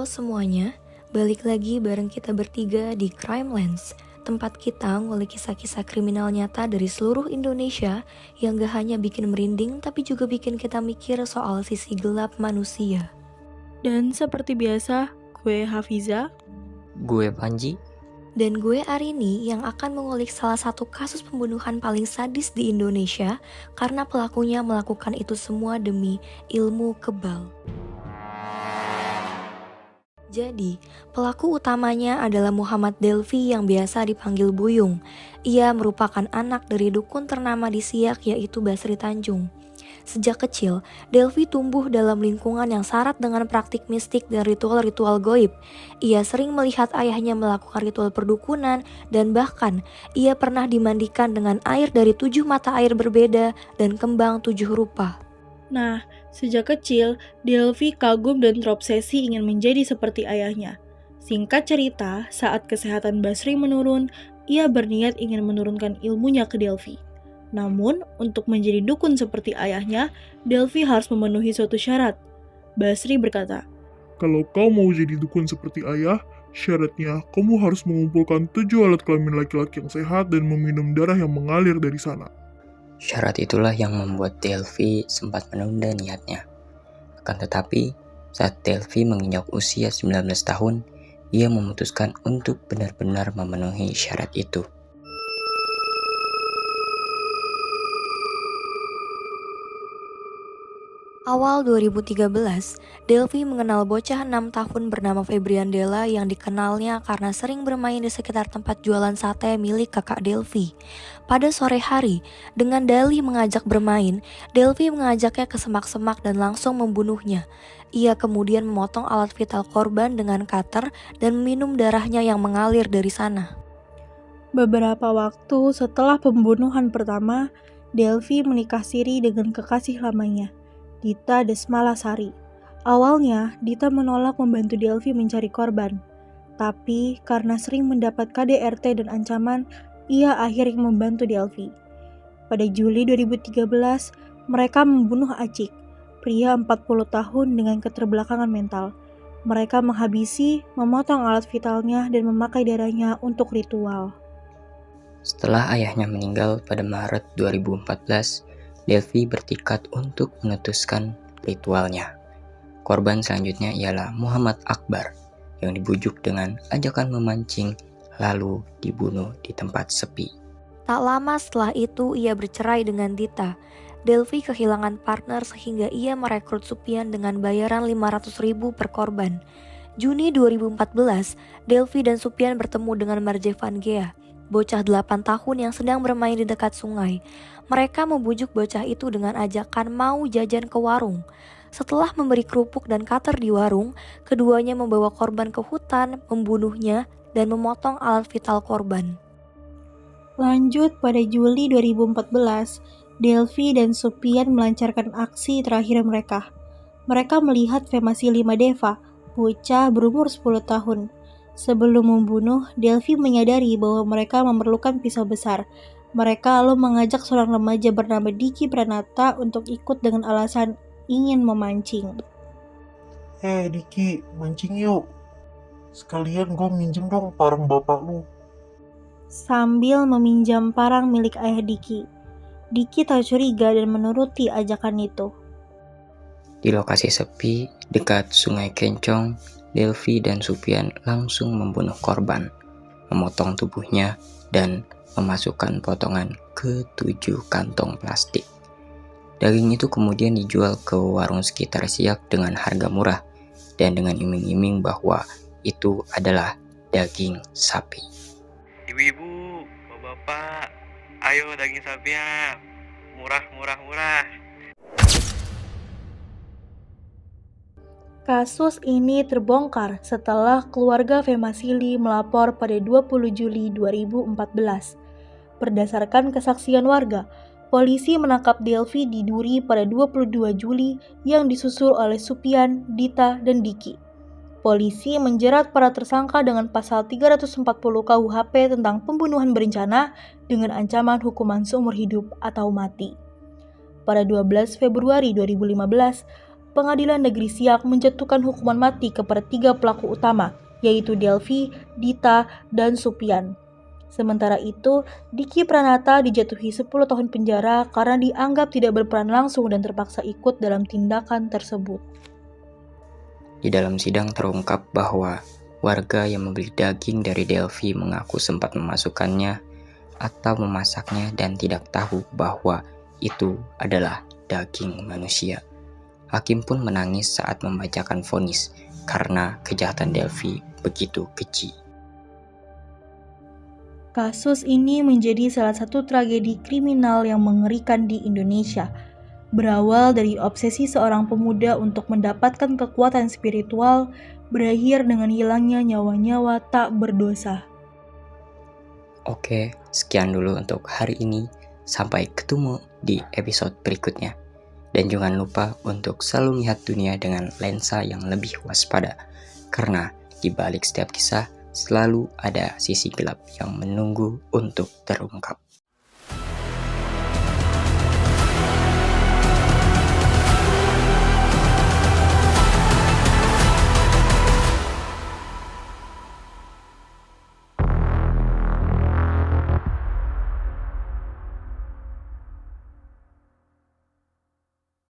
semuanya, balik lagi bareng kita bertiga di Crime Lens, tempat kita ngulik kisah-kisah kriminal nyata dari seluruh Indonesia yang gak hanya bikin merinding tapi juga bikin kita mikir soal sisi gelap manusia. Dan seperti biasa, gue Hafiza, gue Panji, dan gue Arini yang akan mengulik salah satu kasus pembunuhan paling sadis di Indonesia karena pelakunya melakukan itu semua demi ilmu kebal. Jadi, pelaku utamanya adalah Muhammad Delvi yang biasa dipanggil Buyung. Ia merupakan anak dari dukun ternama di Siak yaitu Basri Tanjung. Sejak kecil, Delvi tumbuh dalam lingkungan yang syarat dengan praktik mistik dan ritual-ritual goib. Ia sering melihat ayahnya melakukan ritual perdukunan dan bahkan ia pernah dimandikan dengan air dari 7 mata air berbeda dan kembang 7 rupa. Nah, sejak kecil, Delvi kagum dan terobsesi ingin menjadi seperti ayahnya. Singkat cerita, saat kesehatan Basri menurun, ia berniat ingin menurunkan ilmunya ke Delvi. Namun, untuk menjadi dukun seperti ayahnya, Delvi harus memenuhi suatu syarat. Basri berkata, "Kalau kau mau jadi dukun seperti ayah, syaratnya kamu harus mengumpulkan 7 alat kelamin laki-laki yang sehat dan meminum darah yang mengalir dari sana." Syarat itulah yang membuat Delvi sempat menunda niatnya. Akan tetapi, saat Delvi menginjak usia 19 tahun, ia memutuskan untuk benar-benar memenuhi syarat itu. Awal 2013, Delvi mengenal bocah 6 tahun bernama Febrian Della yang dikenalnya karena sering bermain di sekitar tempat jualan sate milik kakak Delvi. Pada sore hari, dengan dalih mengajak bermain, Delvi mengajaknya ke semak-semak dan langsung membunuhnya. Ia kemudian memotong alat vital korban dengan cutter dan meminum darahnya yang mengalir dari sana. beberapa waktu setelah pembunuhan pertama, Delvi menikah siri dengan kekasih lamanya, Dita Desmalasari. Awalnya, Dita menolak membantu Delvi mencari korban. Tapi, karena sering mendapat KDRT dan ancaman, ia akhirnya membantu Delvi. Pada Juli 2013, mereka membunuh Acik, pria 40 tahun dengan keterbelakangan mental. Mereka menghabisi, memotong alat vitalnya, dan memakai darahnya untuk ritual. Setelah ayahnya meninggal pada Maret 2014, Delvi bertekad untuk memutuskan ritualnya. Korban selanjutnya ialah Muhammad Akbar yang dibujuk dengan ajakan memancing lalu dibunuh di tempat sepi. Tak lama setelah itu ia bercerai dengan Dita. Delvi kehilangan partner sehingga ia merekrut Supian dengan bayaran 500.000 per korban. Juni 2014, Delvi dan Supian bertemu dengan Marjevan Gea, bocah 8 tahun yang sedang bermain di dekat sungai. Mereka membujuk bocah itu dengan ajakan mau jajan ke warung. Setelah memberi kerupuk dan cutter di warung, keduanya membawa korban ke hutan, membunuhnya, dan memotong alat vital korban. Lanjut pada Juli 2014, Delvi dan Supian melancarkan aksi terakhir mereka. Mereka melihat Femasi Limadeva, bocah berumur 10 tahun. Sebelum membunuh, Delvi menyadari bahwa mereka memerlukan pisau besar. Mereka lalu mengajak seorang remaja bernama Diki Pranata untuk ikut dengan alasan ingin memancing. Diki, mancing yuk. Sekalian gue minjem dong parang bapak lu. Sambil meminjam parang milik ayah Diki. Diki tak curiga dan menuruti ajakan itu. Di lokasi sepi dekat Sungai Kencong, Delvi dan Supian langsung membunuh korban, memotong tubuhnya dan memasukkan potongan ke 7 kantong plastik. Daging itu kemudian dijual ke warung sekitar Siak dengan harga murah dan dengan iming-iming bahwa itu adalah daging sapi. Ibu-ibu, bapak-bapak, ayo daging sapinya, murah. Kasus ini terbongkar setelah keluarga Femasili melapor pada 20 Juli 2014. Berdasarkan kesaksian warga, polisi menangkap Delvi di Duri pada 22 Juli yang disusul oleh Supian, Dita, dan Diki. Polisi menjerat para tersangka dengan pasal 340 KUHP tentang pembunuhan berencana dengan ancaman hukuman seumur hidup atau mati. Pada 12 Februari 2015, Pengadilan Negeri Siak menjatuhkan hukuman mati kepada 3 pelaku utama, yaitu Delvi, Dita, dan Supian. Sementara itu, Diki Pranata dijatuhi 10 tahun penjara karena dianggap tidak berperan langsung dan terpaksa ikut dalam tindakan tersebut. Di dalam sidang terungkap bahwa warga yang membeli daging dari Delvi mengaku sempat memasukkannya atau memasaknya dan tidak tahu bahwa itu adalah daging manusia. Hakim pun menangis saat membacakan vonis karena kejahatan Delvi begitu keji. Kasus ini menjadi salah satu tragedi kriminal yang mengerikan di Indonesia. Berawal dari obsesi seorang pemuda untuk mendapatkan kekuatan spiritual, berakhir dengan hilangnya nyawa-nyawa tak berdosa. Oke, sekian dulu untuk hari ini. Sampai ketemu di episode berikutnya. Dan jangan lupa untuk selalu melihat dunia dengan lensa yang lebih waspada. Karena di balik setiap kisah selalu ada sisi gelap yang menunggu untuk terungkap.